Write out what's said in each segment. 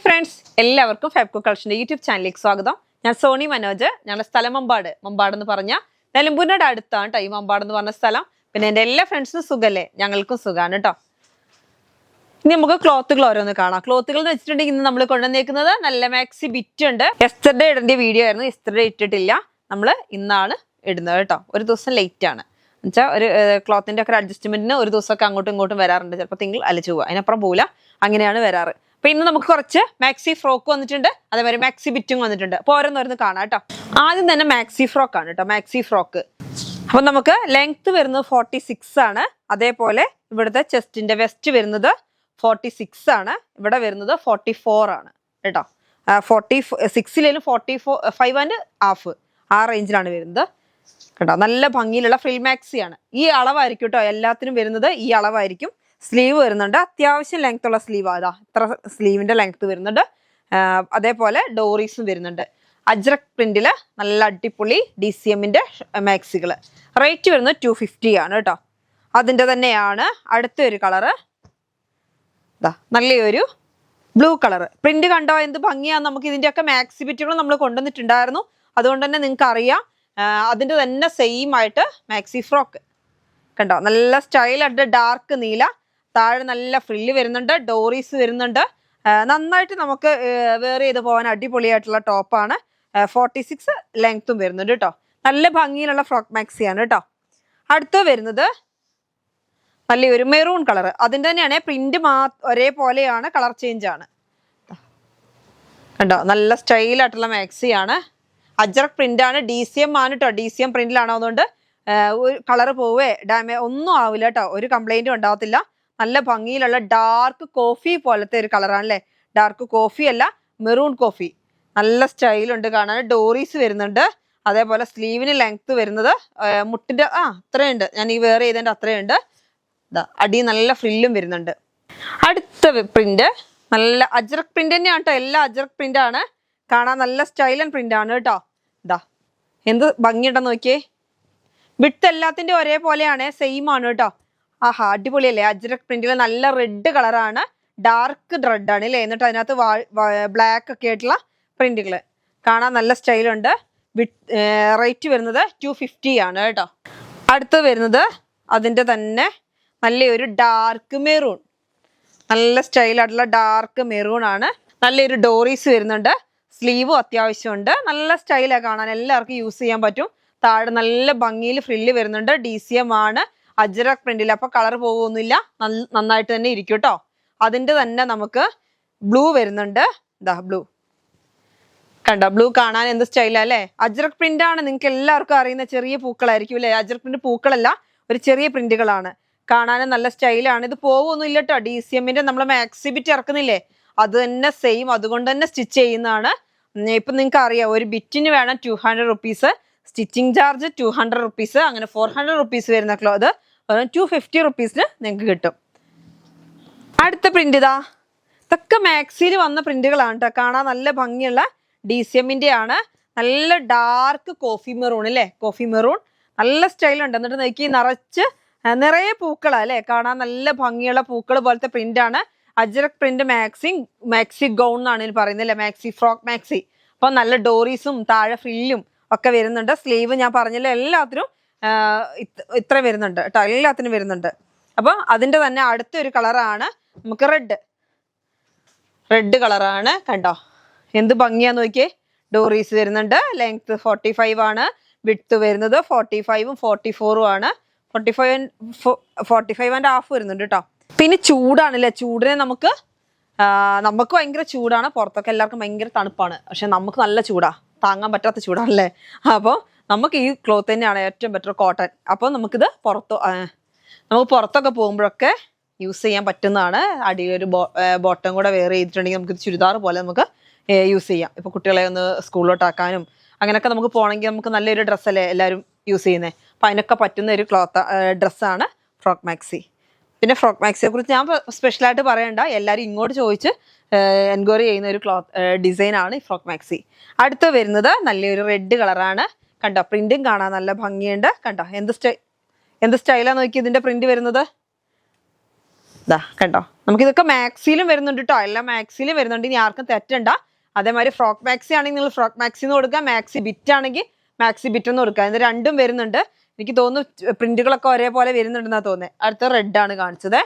Friends, എല്ലാവർക്കും ഫെബ്കോ കളക്ഷന്റെ YouTube ചാനലിലേക്ക് സ്വാഗതം. ഞാൻ സോണി മനോജ്. ഞങ്ങളുടെ സ്ഥലം മമ്പാട് എന്ന് പറഞ്ഞാൽ നിലമ്പൂരിനോട് അടുത്താണ് കേട്ടോ ഈ മമ്പാട് എന്ന് പറഞ്ഞ സ്ഥലം. പിന്നെ എൻ്റെ എല്ലാ ഫ്രണ്ട്സിനും സുഖല്ലേ? ഞങ്ങൾക്കും സുഖമാണ് കേട്ടോ. ഇനി നമുക്ക് ക്ലോത്തുകൾ ഓരോന്ന് കാണാം. ക്ലോത്തുകൾ എന്ന് വെച്ചിട്ടുണ്ടെങ്കിൽ ഇന്ന് നമ്മൾ കൊണ്ടുവന്നേക്കുന്നത് നല്ല മാക്സി ബിറ്റ് ഉണ്ട്. യെസ്റ്റർഡേ ഇടേണ്ട വീഡിയോ ആയിരുന്നു, യെസ്റ്റർഡേ ഇട്ടിട്ടില്ല. നമ്മൾ ഇന്നാണ് ഇടുന്നത് കേട്ടോ. ഒരു ദിവസം ലേറ്റ് ആണ് എന്നുവെച്ചാൽ ഒരു ക്ലോത്തിന്റെ ഒക്കെ അഡ്ജസ്റ്റ്മെന്റിന് ഒരു ദിവസമൊക്കെ അങ്ങോട്ടും ഇങ്ങോട്ടും വരാറുണ്ട്. ചിലപ്പോൾ തിങ്കൾ അലച്ചു പോവുക, അതിനപ്പുറം പോവില്ല, അങ്ങനെയാണ് വരാറ്. അപ്പൊ ഇന്ന് നമുക്ക് കുറച്ച് മാക്സി ഫ്രോക്ക് വന്നിട്ടുണ്ട്, അതേപോലെ മാക്സി ബിറ്റും വന്നിട്ടുണ്ട്. അപ്പൊ ഓരോന്നോരോന്ന് കാണാം കേട്ടോ. ആദ്യം തന്നെ മാക്സി ഫ്രോക്ക് ആണ് കേട്ടോ. മാക്സി ഫ്രോക്ക് അപ്പൊ നമുക്ക് ലെങ്ത് വരുന്നത് 46 ആണ്. അതേപോലെ ഇവിടുത്തെ ചെസ്റ്റിന്റെ വെസ്റ്റ് വരുന്നത് 46 ആണ്. ഇവിടെ വരുന്നത് 44 ആണ് കേട്ടോ. 46 45.5 ആ റേഞ്ചിലാണ് വരുന്നത് കേട്ടോ. നല്ല ഭംഗിയിലുള്ള ഫ്രിൽ മാക്സി ആണ്. ഈ അളവായിരിക്കും കേട്ടോ എല്ലാത്തിനും വരുന്നത്. ഈ അളവായിരിക്കും. സ്ലീവ് വരുന്നുണ്ട്, അത്യാവശ്യം ലെങ്ത് ഉള്ള സ്ലീവ്. അതാ ഇത്ര സ്ലീവിന്റെ ലെങ്ത് വരുന്നുണ്ട്. അതേപോലെ ഡോറീസും വരുന്നുണ്ട്. അജ്രക് പ്രിന്റില് നല്ല അടിപൊളി DCMന്റെ മാക്സികൾ. റേറ്റ് വരുന്നത് 250 ആണ് കേട്ടോ. അതിൻ്റെ തന്നെയാണ് അടുത്തൊരു കളറ്. നല്ലൊരു ബ്ലൂ കളർ പ്രിന്റ് കണ്ടോ എന്ത് ഭംഗിയാണ്. നമുക്ക് ഇതിൻ്റെയൊക്കെ മാക്സി ബിറ്റുകൾ നമ്മൾ കൊണ്ടുവന്നിട്ടുണ്ടായിരുന്നു. അതുകൊണ്ട് തന്നെ നിങ്ങൾക്ക് അറിയാം. അതിൻ്റെ തന്നെ സെയിം ആയിട്ട് മാക്സി ഫ്രോക്ക് കണ്ടോ, നല്ല സ്റ്റൈലായിട്ട് ഡാർക്ക് നീല, താഴെ നല്ല ഫ്രില്ല് വരുന്നുണ്ട്, ഡോറീസ് വരുന്നുണ്ട്. നന്നായിട്ട് നമുക്ക് വെയർ ചെയ്ത് പോകാൻ അടിപൊളിയായിട്ടുള്ള ടോപ്പാണ്. 46 ലെങ്ത്തും വരുന്നുണ്ട് കേട്ടോ. നല്ല ഭംഗിയിലുള്ള ഫ്രോക്ക് മാക്സിയാണ് കേട്ടോ. അടുത്ത് വരുന്നത് നല്ലൊരു മെറൂൺ കളർ. അതിൻ്റെ തന്നെയാണ് പ്രിന്റ് ഒരേപോലെയാണ്, കളർ ചേഞ്ച് ആണ് കണ്ടോ. നല്ല സ്റ്റൈലായിട്ടുള്ള മാക്സിയാണ്. അജ്രക് പ്രിന്റ് ആണ്, DCM ആണ് കേട്ടോ. DCM പ്രിന്റിലാണ്. അതുകൊണ്ട് ഒരു കളർ പോവേ ഡാമേജ് ഒന്നും ആവില്ല കേട്ടോ. ഒരു കംപ്ലൈന്റും ഉണ്ടാവത്തില്ല. നല്ല ഭംഗിയിലുള്ള ഡാർക്ക് കോഫി പോലത്തെ ഒരു കളറാണ് അല്ലേ. ഡാർക്ക് കോഫി അല്ല, മെറൂൺ കോഫി. നല്ല സ്റ്റൈലുണ്ട് കാണാൻ. ഡോറീസ് വരുന്നുണ്ട്. അതേപോലെ സ്ലീവിന് ലെങ്ത് വരുന്നത് മുട്ടിന്റെ അത്രയുണ്ട്. ഞാൻ ഈ വെയർ ചെയ്തതിന്റെ അത്രയുണ്ട്. അടി നല്ല ഫ്രില്ലും വരുന്നുണ്ട്. അടുത്ത പ്രിന്റ് നല്ല അജ്രക് പ്രിന്റ് തന്നെയാണ് കേട്ടോ. എല്ലാം അജ്രക് പ്രിന്റ് ആണ്. കാണാൻ നല്ല സ്റ്റൈൽ ആൻഡ് പ്രിന്റ് ആണ് കേട്ടോ. എന്ത് ഭംഗിയുണ്ടെന്ന് നോക്കിയേ. വിട്ട് എല്ലാത്തിന്റെ ഒരേപോലെയാണ്, സെയിം ആണ് കേട്ടോ. ആഹാ, അടിപൊളിയല്ലേ. അജ്രക് പ്രിന്റിൽ നല്ല റെഡ് കളറാണ്, ഡാർക്ക് റെഡ് ആണ് അല്ലേ. എന്നിട്ട് അതിനകത്ത് ബ്ലാക്ക് ഒക്കെ ആയിട്ടുള്ള പ്രിന്റുകൾ കാണാൻ നല്ല സ്റ്റൈലുണ്ട്. റേറ്റ് വരുന്നത് 250 ആണ് കേട്ടോ. അടുത്ത് വരുന്നത് അതിൻ്റെ തന്നെ നല്ലൊരു ഡാർക്ക് മെറൂൺ. നല്ല സ്റ്റൈലായിട്ടുള്ള ഡാർക്ക് മെറൂൺ ആണ്. നല്ലൊരു ഡോറീസ് വരുന്നുണ്ട്. സ്ലീവും അത്യാവശ്യമുണ്ട്. നല്ല സ്റ്റൈലാണ് കാണാൻ, എല്ലാവർക്കും യൂസ് ചെയ്യാൻ പറ്റും. താഴെ നല്ല ഭംഗിയിൽ ഫ്രില്ല് വരുന്നുണ്ട്. DCM ആണ്, അജ്രക് പ്രിന്റിൽ. അപ്പൊ കളർ പോകുന്നില്ല, നന്നായിട്ട് തന്നെ ഇരിക്കും കേട്ടോ. അതിൻ്റെ തന്നെ നമുക്ക് ബ്ലൂ വരുന്നുണ്ട്. ബ്ലൂ കണ്ടോ. ബ്ലൂ കാണാൻ എന്ത് സ്റ്റൈലാ അല്ലേ. അജ്രക് പ്രിന്റ് ആണ്. നിങ്ങൾക്ക് എല്ലാവർക്കും അറിയുന്ന ചെറിയ പൂക്കളായിരിക്കും അല്ലേ. അജ്രക് പ്രിന്റ് പൂക്കളല്ല, ഒരു ചെറിയ പ്രിന്റുകളാണ്. കാണാനും നല്ല സ്റ്റൈലാണ്. ഇത് പോകുന്നില്ല കേട്ടോ. DCMന്റെ നമ്മൾ മാക്സി ബിറ്റ് ഇറക്കുന്നില്ലേ, അത് തന്നെ സെയിം. അതുകൊണ്ട് തന്നെ സ്റ്റിച്ച് ചെയ്യുന്നതാണ്. ഇപ്പൊ നിങ്ങൾക്ക് അറിയാം, ഒരു ബിറ്റിന് വേണം 200 റുപ്പീസ്. Stitching charge 200 rupees. അങ്ങനെ 400 റുപ്പീസ് വരുന്ന ക്ലോത്ത് 250 റുപ്പീസിന് നിങ്ങൾക്ക് കിട്ടും. അടുത്ത പ്രിന്റ് ഇതൊക്കെ മാക്സിയിൽ വന്ന പ്രിന്റുകളാണ് കേട്ടോ. കാണാൻ നല്ല ഭംഗിയുള്ള DCMന്റെ ആണ്. നല്ല ഡാർക്ക് കോഫി മെറൂൺ അല്ലേ. കോഫി മെറൂൺ നല്ല സ്റ്റൈലുണ്ട്. എന്നിട്ട് നോക്കി നിറയെ പൂക്കളാ അല്ലേ. കാണാൻ നല്ല ഭംഗിയുള്ള പൂക്കൾ പോലത്തെ പ്രിന്റ് ആണ്. അജ്രക് പ്രിന്റ് മാക്സി ഗൗൺ എന്നാണ് ഇതിൽ പറയുന്നത് അല്ലേ. Maxi frock maxi. അപ്പൊ നല്ല ഡോറീസും താഴെ ഫ്രില്ലും ഒക്കെ വരുന്നുണ്ട്. സ്ലീവ് ഞാൻ പറഞ്ഞല്ലോ, എല്ലാത്തിനും ഇത്ര വരുന്നുണ്ട് കേട്ടോ. എല്ലാത്തിനും വരുന്നുണ്ട്. അപ്പൊ അതിന്റെ തന്നെ അടുത്തൊരു കളറാണ് നമുക്ക് റെഡ് കളറാണ് കണ്ടോ. എന്ത് ഭംഗിയാന്ന് നോക്കിയേ. ഡോറീസ് വരുന്നുണ്ട്. ലെങ്ത് 45 ആണ്. വിഡ്ത്ത് വരുന്നത് 45ഉം 44ഉം ആണ്. 45.5 വരുന്നുണ്ട് കേട്ടോ. പിന്നെ ചൂടാണല്ലേ. ചൂടിനെ നമുക്ക് ഭയങ്കര ചൂടാണ്. പുറത്തൊക്കെ എല്ലാവർക്കും ഭയങ്കര തണുപ്പാണ്. പക്ഷെ നമുക്ക് നല്ല ചൂടാ, താങ്ങാൻ പറ്റാത്ത ചൂടാണല്ലേ. അപ്പോൾ നമുക്ക് ഈ ക്ലോത്ത് തന്നെയാണ് ഏറ്റവും ബെറ്റർ, കോട്ടൺ. അപ്പോൾ നമുക്കിത് നമുക്ക് പുറത്തൊക്കെ പോകുമ്പോഴൊക്കെ യൂസ് ചെയ്യാൻ പറ്റുന്നതാണ്. അടിയിലൊരു ബോട്ടം കൂടെ വെയർ ചെയ്തിട്ടുണ്ടെങ്കിൽ നമുക്ക് ചുരിദാർ പോലെ നമുക്ക് യൂസ് ചെയ്യാം. ഇപ്പോൾ കുട്ടികളെ ഒന്ന് സ്കൂളിലോട്ടാക്കാനും അങ്ങനെയൊക്കെ നമുക്ക് പോകണമെങ്കിൽ നമുക്ക് നല്ലൊരു ഡ്രസ്സല്ലേ എല്ലാവരും യൂസ് ചെയ്യുന്നത്. അപ്പം അതിനൊക്കെ പറ്റുന്ന ഒരു ഡ്രസ്സാണ് ഫ്രോക്ക് മാക്സി. പിന്നെ ഫ്രോക്ക് മാക്സിയെ കുറിച്ച് ഞാൻ സ്പെഷ്യലായിട്ട് പറയണ്ട, എല്ലാവരും ഇങ്ങോട്ട് ചോദിച്ച് എൻക്വയറി ചെയ്യുന്ന ഒരു ഡിസൈനാണ് ഈ ഫ്രോക്ക് മാക്സി. അടുത്ത് വരുന്നത് നല്ലൊരു റെഡ് കളറാണ് കണ്ടോ. പ്രിന്റും കാണാൻ നല്ല ഭംഗിയുണ്ട് കണ്ടോ. എന്ത് സ്റ്റൈലാന്ന് നോക്കി ഇതിന്റെ പ്രിന്റ് വരുന്നത്. ഇതാ കണ്ടോ, നമുക്കിതൊക്കെ മാക്സിയിലും വരുന്നുണ്ട് കേട്ടോ, എല്ലാം മാക്സിയിലും വരുന്നുണ്ട്, ഇനി ആർക്കും തെറ്റണ്ട. അതേമാതിരി ഫ്രോക്ക് മാക്സി ആണെങ്കിൽ നിങ്ങൾ ഫ്രോക്ക് മാക്സിന്ന് കൊടുക്കുക, മാക്സി ബിറ്റ് ആണെങ്കിൽ മാക്സി ബിറ്റ് എന്ന് കൊടുക്കുക. ഇത് രണ്ടും വരുന്നുണ്ട്. എനിക്ക് തോന്നുന്നു പ്രിന്റുകളൊക്കെ ഒരേപോലെ വരുന്നുണ്ടെന്നാ തോന്നുന്നത്. അടുത്ത റെഡ് ആണ് കാണിച്ചത്.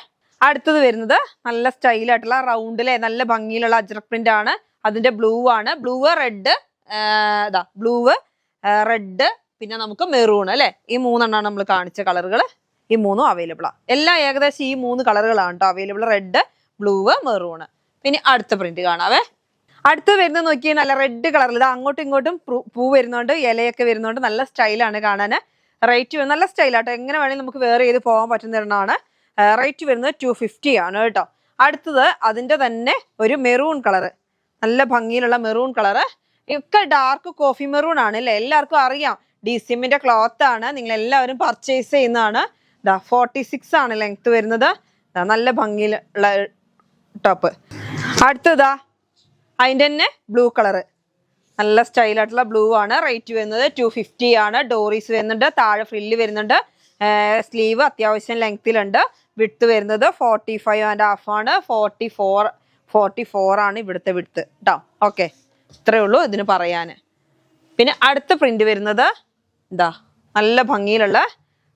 അടുത്തത് വരുന്നത് നല്ല സ്റ്റൈലായിട്ടുള്ള റൗണ്ടിലെ നല്ല ഭംഗിയിലുള്ള അജ്രക് പ്രിന്റ് ആണ്. അതിന്റെ ബ്ലൂ ആണ്, ബ്ലൂ റെഡ്, ബ്ലൂ റെഡ്, പിന്നെ നമുക്ക് മെറൂൺ അല്ലെ. ഈ മൂന്നെണ്ണമാണ് നമ്മൾ കാണിച്ച കളറുകൾ. ഈ മൂന്നും അവൈലബിൾ ആണ്. എല്ലാം ഏകദേശം ഈ 3 കളറുകളാണ് കേട്ടോ അവൈലബിൾ, റെഡ്, ബ്ലൂ, മെറൂൺ. പിന്നെ അടുത്ത പ്രിന്റ് കാണാവേ. അടുത്ത് വരുന്നത് നോക്കിയാൽ നല്ല റെഡ് കളറിൽ ഇത് അങ്ങോട്ടും ഇങ്ങോട്ടും പൂ വരുന്നുണ്ട്, ഇലയൊക്കെ വരുന്നുണ്ട്, നല്ല സ്റ്റൈലാണ് കാണാൻ. റേറ്റ് നല്ല സ്റ്റൈലാട്ടോ, എങ്ങനെ വേണമെങ്കിലും നമുക്ക് വേറെ ചെയ്ത് പോകാൻ പറ്റുന്ന ഒരെണ്ണമാണ്. റേറ്റ് വരുന്നത് 250 ആണ് കേട്ടോ. അടുത്തത് അതിന്റെ തന്നെ ഒരു മെറൂൺ കളറ്, നല്ല ഭംഗിയിലുള്ള മെറൂൺ കളറ്. ഒക്കെ ഡാർക്ക് കോഫി മെറൂൺ ആണ് അല്ലേ, എല്ലാവർക്കും അറിയാം. DCMന്റെ ക്ലോത്ത് ആണ്, നിങ്ങൾ എല്ലാവരും പർച്ചേസ് ചെയ്യുന്നതാണ്. 46 ആണ് ലെങ്ത് വരുന്നത്. നല്ല ഭംഗിയിലുള്ള ടോപ്പ്. അടുത്തതാ അതിൻ്റെ തന്നെ ബ്ലൂ കളറ്, നല്ല സ്റ്റൈലായിട്ടുള്ള ബ്ലൂ ആണ്. റേറ്റ് വരുന്നത് 250 ആണ്. ഡോറീസ് വരുന്നുണ്ട്, താഴെ ഫ്രില്ല് വരുന്നുണ്ട്, സ്ലീവ് അത്യാവശ്യം ലെങ്ത്തിലുണ്ട്. വിഡ്ത്ത് വരുന്നത് 45.5 ആണ്. 44 ആണ് ഇവിടുത്തെ വിഡ്ത്ത് കേട്ടോ. ഓക്കെ, ഇത്രയേ ഉള്ളൂ ഇതിന് പറയാൻ. പിന്നെ അടുത്ത പ്രിന്റ് വരുന്നത് നല്ല ഭംഗിയിലുള്ള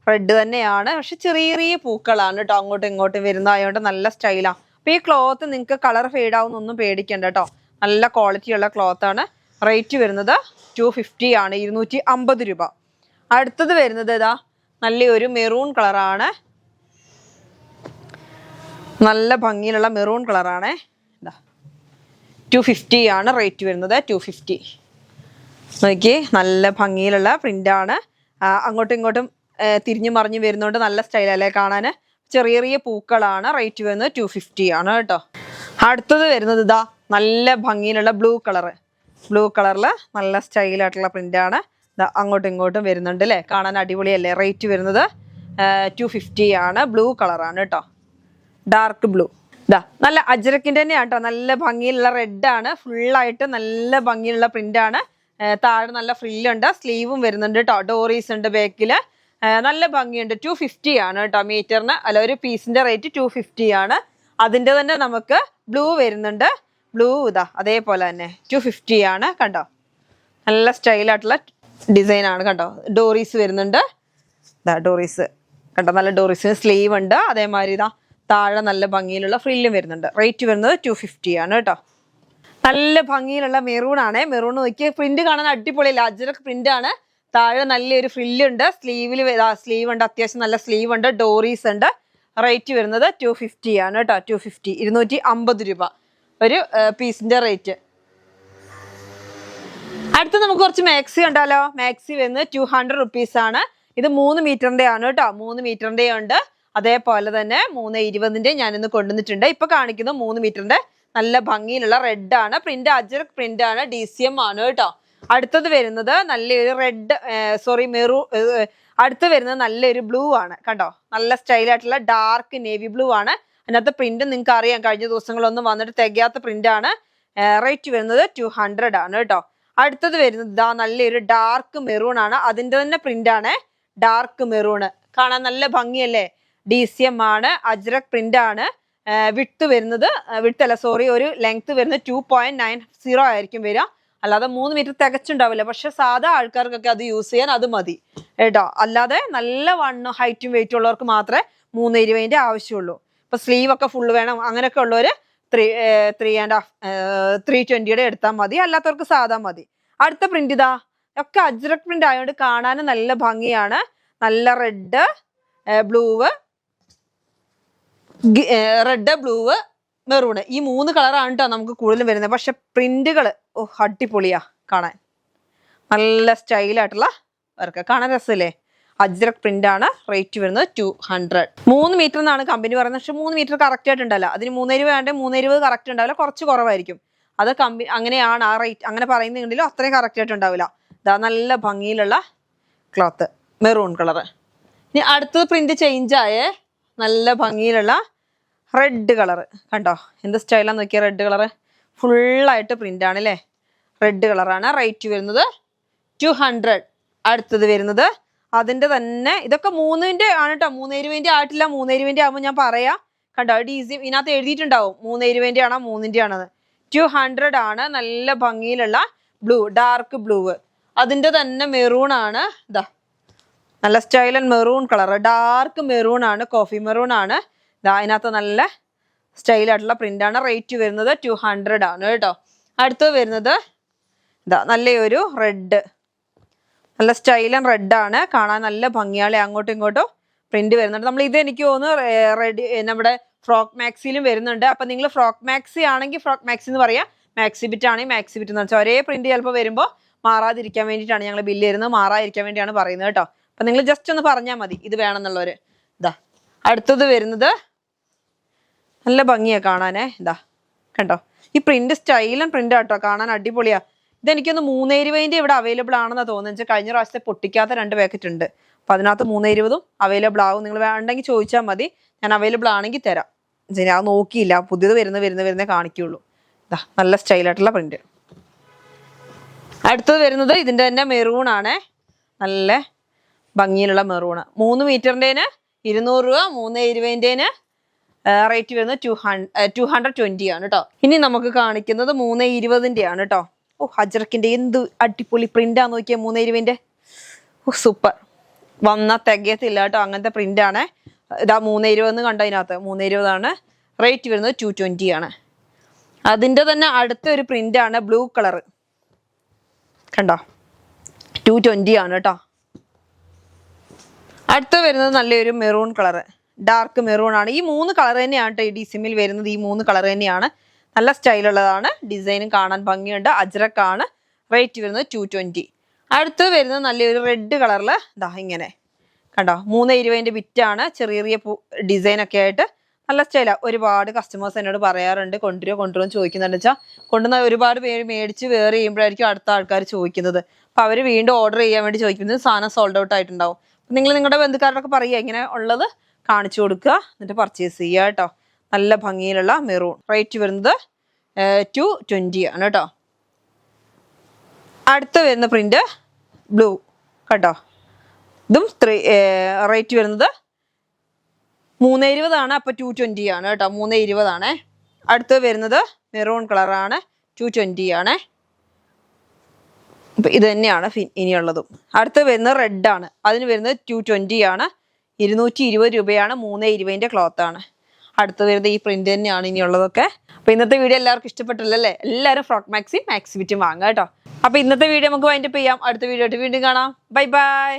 റെഡ് തന്നെയാണ്, പക്ഷെ ചെറിയ ചെറിയ പൂക്കളാണ് കേട്ടോ, അങ്ങോട്ടും ഇങ്ങോട്ടും വരുന്നതായതുകൊണ്ട് നല്ല സ്റ്റൈലാണ്. അപ്പൊ ഈ ക്ലോത്ത് നിങ്ങൾക്ക് കളർ ഫെയ്ഡ് ആവുന്നൊന്നും പേടിക്കണ്ട കേട്ടോ, നല്ല ക്വാളിറ്റി ഉള്ള ക്ലോത്ത് ആണ്. റേറ്റ് വരുന്നത് 250 ആണ്, 250 രൂപ. അടുത്തത് വരുന്നത് നല്ലൊരു മെറൂൺ കളറാണ്, നല്ല ഭംഗിയിലുള്ള മെറൂൺ കളറാണ്. 250 ആണ് റേറ്റ് വരുന്നത്. 250 നോക്കി, നല്ല ഭംഗിയിലുള്ള പ്രിന്റാണ്. അങ്ങോട്ടും ഇങ്ങോട്ടും തിരിഞ്ഞു മറിഞ്ഞു വരുന്നുണ്ട്, നല്ല സ്റ്റൈലല്ലേ കാണാൻ. ചെറിയ ചെറിയ പൂക്കളാണ്. റേറ്റ് വരുന്നത് 250 ആണ് കേട്ടോ. അടുത്തത് വരുന്നത് നല്ല ഭംഗിയിലുള്ള ബ്ലൂ കളറ്, ബ്ലൂ കളറിൽ നല്ല സ്റ്റൈലായിട്ടുള്ള പ്രിന്റാണ്. അങ്ങോട്ടും ഇങ്ങോട്ടും വരുന്നുണ്ട് അല്ലേ, കാണാൻ അടിപൊളിയല്ലേ. റേറ്റ് വരുന്നത് 250 ആണ്. ബ്ലൂ കളറാണ് കേട്ടോ, ഡാർക്ക് ബ്ലൂ. നല്ല അജ്രക്കിന്റെ തന്നെയാണ് കേട്ടോ, നല്ല ഭംഗിയിലുള്ള റെഡ് ആണ്. ഫുള്ളായിട്ട് നല്ല ഭംഗിയിലുള്ള പ്രിന്റ് ആണ്. താഴെ നല്ല ഫ്രില്ലുണ്ട്, സ്ലീവും വരുന്നുണ്ട് കേട്ടോ, ഡോറീസ് ഉണ്ട് ബാക്കില്, നല്ല ഭംഗിയുണ്ട്. 250 ആണ് കേട്ടോ മീറ്ററിന്, അല്ല ഒരു പീസിന്റെ റേറ്റ് 250 ആണ്. അതിന്റെ തന്നെ നമുക്ക് ബ്ലൂ വരുന്നുണ്ട്, ബ്ലൂ അതേപോലെ തന്നെ 250 ആണ് കണ്ടോ. നല്ല സ്റ്റൈലായിട്ടുള്ള ഡിസൈൻ ആണ് കണ്ടോ. ഡോറീസ് വരുന്നുണ്ട്, ഡോറീസ് കണ്ടോ, നല്ല ഡോറീസ് സ്ലീവ് ഉണ്ട്. അതേമാതിരി താഴെ നല്ല ഭംഗിയിലുള്ള ഫ്രില്ലും വരുന്നുണ്ട്. റേറ്റ് വരുന്നത് 250 ആണ് കേട്ടോ. നല്ല ഭംഗിയിലുള്ള മെറൂൺ ആണ്. മെറൂൺ നോക്കിയ പ്രിന്റ് കാണാൻ അടിപൊളിയല്ല, അജ്രക് പ്രിന്റ് ആണ്. താഴെ നല്ലൊരു ഫ്രില്ലുണ്ട്, സ്ലീവിൽ സ്ലീവ് ഉണ്ട്, അത്യാവശ്യം നല്ല സ്ലീവ് ഉണ്ട്, ഡോറീസ് ഉണ്ട്. റേറ്റ് വരുന്നത് 250 ആണ് കേട്ടോ. 250, 250 രൂപ ഒരു പീസിന്റെ റേറ്റ്. അടുത്ത് നമുക്ക് കുറച്ച് മാക്സി ഉണ്ടല്ലോ. മാക്സി വരുന്നത് 200 റുപ്പീസ് ആണ്. ഇത് 3 മീറ്ററിന്റെ ആണ് കേട്ടോ, 3 മീറ്ററിന്റെ ഉണ്ട്. അതേപോലെ തന്നെ 320ന്റെ ഞാനിന്ന് കൊണ്ടുവന്നിട്ടുണ്ട്. ഇപ്പൊ കാണിക്കുന്നത് 3 മീറ്ററിന്റെ നല്ല ഭംഗിയിലുള്ള റെഡ് ആണ്. പ്രിന്റ് അജ്രക് പ്രിന്റ് ആണ്, DCM ആണ് കേട്ടോ. അടുത്തത് വരുന്നത് നല്ലൊരു റെഡ്, അടുത്ത് വരുന്നത് നല്ലൊരു ബ്ലൂ ആണ് കണ്ടോ. നല്ല സ്റ്റൈലായിട്ടുള്ള ഡാർക്ക് നേവി ബ്ലൂ ആണ്. അതിനകത്ത് പ്രിന്റ് നിങ്ങൾക്ക് അറിയാം, കഴിഞ്ഞ ദിവസങ്ങളൊന്നും വന്നിട്ട് തികയാത്ത പ്രിന്റ് ആണ്. റേറ്റ് വരുന്നത് 200 ആണ് കേട്ടോ. അടുത്തത് വരുന്നത് നല്ലൊരു ഡാർക്ക് മെറൂൺ ആണ്. അതിന്റെ തന്നെ പ്രിന്റ് ആണ്, ഡാർക്ക് മെറൂണ്. കാണാൻ നല്ല ഭംഗിയല്ലേ. DCM ആണ്, അജ്രക് പ്രിന്റ് ആണ്. വിഡ്ത്ത് വരുന്നത് ഒരു ലെങ്ത് വരുന്നത് 2.90 ആയിരിക്കും വരിക. അല്ലാതെ 3 മീറ്റർ തികച്ചുണ്ടാവില്ല. പക്ഷെ സാധാ ആൾക്കാർക്കൊക്കെ അത് യൂസ് ചെയ്യാൻ അത് മതി കേട്ടോ. അല്ലാതെ നല്ല ഹൈറ്റും വെയിറ്റും ഉള്ളവർക്ക് മാത്രമേ 320ന്റെ ആവശ്യമുള്ളൂ. ഇപ്പൊ സ്ലീവ് ഒക്കെ ഫുള്ള് വേണം അങ്ങനെയൊക്കെ ഉള്ളവര് 320യുടെ എടുത്താൽ മതി, അല്ലാത്തവർക്ക് സാധാ മതി. അടുത്ത പ്രിന്റ് ഒക്കെ അജ്രക് പ്രിന്റ് ആയതുകൊണ്ട് കാണാൻ നല്ല ഭംഗിയാണ്. നല്ല റെഡ്, ബ്ലൂ, മെറൂണ്, ഈ 3 കളറാണ് കേട്ടോ നമുക്ക് കൂടുതലും വരുന്നത്. പക്ഷെ പ്രിന്റുകൾ അടിപൊളിയാ കാണാൻ, നല്ല സ്റ്റൈലായിട്ടുള്ള വർക്ക്, കാണാൻ രസമല്ലേ. അജ്രക് പ്രിന്റ് ആണ്. റേറ്റ് വരുന്നത് 200. 3 മീറ്റർ എന്നാണ് കമ്പനി പറയുന്നത്. പക്ഷെ 3 മീറ്റർ കറക്റ്റ് ആയിട്ടുണ്ടല്ലോ. അതിന് 320 വേണ്ടേ, 320 കറക്റ്റ് ഉണ്ടാവില്ല, കുറച്ച് കുറവായിരിക്കും. അത് അങ്ങനെയാണ് ആ റേറ്റ്, അങ്ങനെ പറയുന്നുണ്ടെങ്കിലും അത്രയും കറക്റ്റ് ആയിട്ട് ഉണ്ടാവില്ല. നല്ല ഭംഗിയിലുള്ള ക്ലോത്ത്, മെറൂൺ കളറ്. ഇനി അടുത്തത് പ്രിന്റ് ചേഞ്ച് ആയേ, നല്ല ഭംഗിയിലുള്ള റെഡ് കളറ് കണ്ടോ. എന്ത് സ്റ്റൈലാന്ന് നോക്കിയാൽ റെഡ് കളറ് ഫുള്ളായിട്ട് പ്രിന്റ് ആണ് അല്ലേ. റെഡ് കളറാണ്. റേറ്റ് വരുന്നത് 200. അടുത്തത് വരുന്നത് അതിന്റെ തന്നെ, ഇതൊക്കെ 3ന്റെ ആണ് കേട്ടോ, 320ന്റെ ആയിട്ടില്ല. 320ന്റെ ആകുമ്പോൾ ഞാൻ പറയാം, കണ്ടോ DCM ഇതിനകത്ത് എഴുതിയിട്ടുണ്ടാവും 320 ആണോ 3-ന്റെ ആണെന്ന്. 200 ആണ്. നല്ല ഭംഗിയിലുള്ള ബ്ലൂ, ഡാർക്ക് ബ്ലൂ. അതിന്റെ തന്നെ മെറൂൺ ആണ്. ഇതാ നല്ല style and maroon colour, dark maroon ആണ്, കോഫി മെറൂൺ ആണ്. ഇതാ അതിനകത്ത് നല്ല സ്റ്റൈലായിട്ടുള്ള പ്രിന്റ് ആണ്. റേറ്റ് വരുന്നത് 200 ആണ് കേട്ടോ. അടുത്ത് വരുന്നത് ഇതാ നല്ലൊരു റെഡ്, നല്ല സ്റ്റൈൽ ആൻഡ് റെഡ് ആണ്. കാണാൻ നല്ല ഭംഗിയാളെ അങ്ങോട്ടും ഇങ്ങോട്ടും പ്രിന്റ് വരുന്നുണ്ട്. നമ്മൾ ഇത് എനിക്ക് തോന്നുന്നു റെഡി നമ്മുടെ ഫ്രോക്ക് മാക്സിയിലും വരുന്നുണ്ട്. അപ്പൊ നിങ്ങൾ ഫ്രോക്ക് മാക്സി ആണെങ്കിൽ ഫ്രോക്ക് മാക്സി എന്ന് പറയാം, മാക്സി ബിറ്റ് ആണെങ്കിൽ മാക്സി ബിറ്റ് എന്ന് വെച്ചാൽ ഒരേ പ്രിന്റ് ചിലപ്പോൾ വരുമ്പോൾ മാറാതിരിക്കാൻ വേണ്ടിയിട്ടാണ് ഞങ്ങൾ ബില്ല് വരുന്നത്, മാറാതിരിക്കാൻ വേണ്ടിയാണ് പറയുന്നത് കേട്ടോ. അപ്പൊ നിങ്ങൾ ജസ്റ്റ് ഒന്ന് പറഞ്ഞാൽ മതി ഇത് വേണമെന്നുള്ളവര്. ഇതാ അടുത്തത് വരുന്നത് നല്ല ഭംഗിയാ കാണാനേ. ഇതാ കണ്ടോ, ഈ പ്രിന്റ് സ്റ്റൈൽ ആൻഡ് പ്രിന്റ് ആട്ടോ, കാണാൻ അടിപൊളിയാ. ഇതെനിക്കൊന്ന് 320 ഇവിടെ അവൈലബിൾ ആണെന്നാണ് തോന്നുന്നത്. കഴിഞ്ഞ പ്രാവശ്യത്തെ പൊട്ടിക്കാത്ത 2 പാക്കറ്റ് ഉണ്ട്. അപ്പൊ അതിനകത്ത് 320 അവൈലബിൾ ആവും. നിങ്ങൾ വേണ്ടെങ്കിൽ ചോദിച്ചാൽ മതി, ഞാൻ അവൈലബിൾ ആണെങ്കിൽ തരാം. ഞാൻ നോക്കിയില്ല, പുതിയത് വരുന്നേ കാണിക്കുള്ളൂ. ഇതാ നല്ല സ്റ്റൈലായിട്ടുള്ള പ്രിന്റ്. അടുത്തത് വരുന്നത് ഇതിന്റെ തന്നെ മെറൂൺ ആണ്, നല്ല ഭംഗിയിലുള്ള മെറൂണ്. 3 മീറ്ററിൻ്റെന് 200 രൂപ, 320-ന് റേറ്റ് വരുന്നത് 220 ആണ് കേട്ടോ. ഇനി നമുക്ക് കാണിക്കുന്നത് 320-ന്റെ ആണ് കേട്ടോ. ഓ അജ്രക്കിന്റെ എന്ത് അടിപൊളി പ്രിന്റാന്ന് നോക്കിയാൽ 320-ന്റെ. ഓ സൂപ്പർ, വന്നാൽ തികയത്തില്ല കേട്ടോ, അങ്ങനത്തെ പ്രിന്റ് ആണ്. ഇതാ 320 കണ്ടോ, അതിനകത്ത് 320 ആണ്. റേറ്റ് വരുന്നത് 220 ആണ്. അതിന്റെ തന്നെ അടുത്ത ഒരു പ്രിന്റ് ആണ് ബ്ലൂ കളർ, കണ്ടോ 220 ആണ് കേട്ടോ. അടുത്ത വരുന്നത് നല്ലൊരു മെറൂൺ കളർ, ഡാർക്ക് മെറൂൺ ആണ്. ഈ 3 കളർ തന്നെയാണ് കേട്ടോ ഈ DCMൽ വരുന്നത്. ഈ 3 കളർ തന്നെയാണ്, നല്ല സ്റ്റൈലുള്ളതാണ്, ഡിസൈനും കാണാൻ ഭംഗിയുണ്ട്. അജ്രക്കാണ്. റേറ്റ് വരുന്നത് 220. അടുത്ത് വരുന്നത് നല്ലൊരു റെഡ് കളറിൽ ഇതാ ഇങ്ങനെ കണ്ടോ, 320-ന്റെ ബിറ്റാണ്. ചെറിയ ചെറിയ ഡിസൈൻ ഒക്കെ ആയിട്ട് നല്ല സ്റ്റൈലാണ്. ഒരുപാട് കസ്റ്റമേഴ്സ് എന്നോട് പറയാറുണ്ട് കൊണ്ടുവരുമോ ചോദിക്കുന്നുണ്ട്. വെച്ചാൽ കൊണ്ടുവന്ന ഒരുപാട് പേര് മേടിച്ച് വേറെ ചെയ്യുമ്പോഴായിരിക്കും അടുത്ത ആൾക്കാർ ചോദിക്കുന്നത്. അപ്പൊ അവർ വീണ്ടും ഓർഡർ ചെയ്യാൻ വേണ്ടി ചോദിക്കുന്നത്, സാധനം സോൾഡ് ഔട്ട് ആയിട്ടുണ്ടാവും. നിങ്ങൾ നിങ്ങളുടെ ബന്ധുക്കാരോടൊക്കെ പറയുക ഇങ്ങനെ ഉള്ളത് കാണിച്ചു കൊടുക്കുക, എന്നിട്ട് പർച്ചേസ് ചെയ്യുക കേട്ടോ. നല്ല ഭംഗിയിലുള്ള മെറൂൺ. റേറ്റ് വരുന്നത് 220 ആണ് കേട്ടോ. അടുത്ത് വരുന്ന പ്രിന്റ് ബ്ലൂ കേട്ടോ. ഇതും റേറ്റ് വരുന്നത് 320 ആണ്. അപ്പൊ 220 ആണ് കേട്ടോ. 320 ആണ്. അടുത്ത് വരുന്നത് മെറൂൺ കളറാണ്, 220 ആണ്. അപ്പൊ ഇത് തന്നെയാണ് ഇനിയുള്ളതും. അടുത്ത് വരുന്നത് റെഡ് ആണ്, അതിന് വരുന്നത് 220 ആണ്. 220 രൂപയാണ്. 320-ന്റെ ക്ലോത്ത് ആണ്. അടുത്ത് വരുന്നത് ഈ പ്രിന്റ് തന്നെയാണ് ഇനിയുള്ളതൊക്കെ. അപ്പൊ ഇന്നത്തെ വീഡിയോ എല്ലാവർക്കും ഇഷ്ടപ്പെട്ടില്ലല്ലേ? എല്ലാവരും ഫ്രോക്ക് മാക്സി മാക്സി ബിറ്റും വാങ്ങാം കേട്ടോ. അപ്പൊ ഇന്നത്തെ വീഡിയോ നമുക്ക് വൈൻഡപ്പ് ചെയ്യാം. അടുത്ത വീഡിയോ ആയിട്ട് വീണ്ടും കാണാം. Bye bye.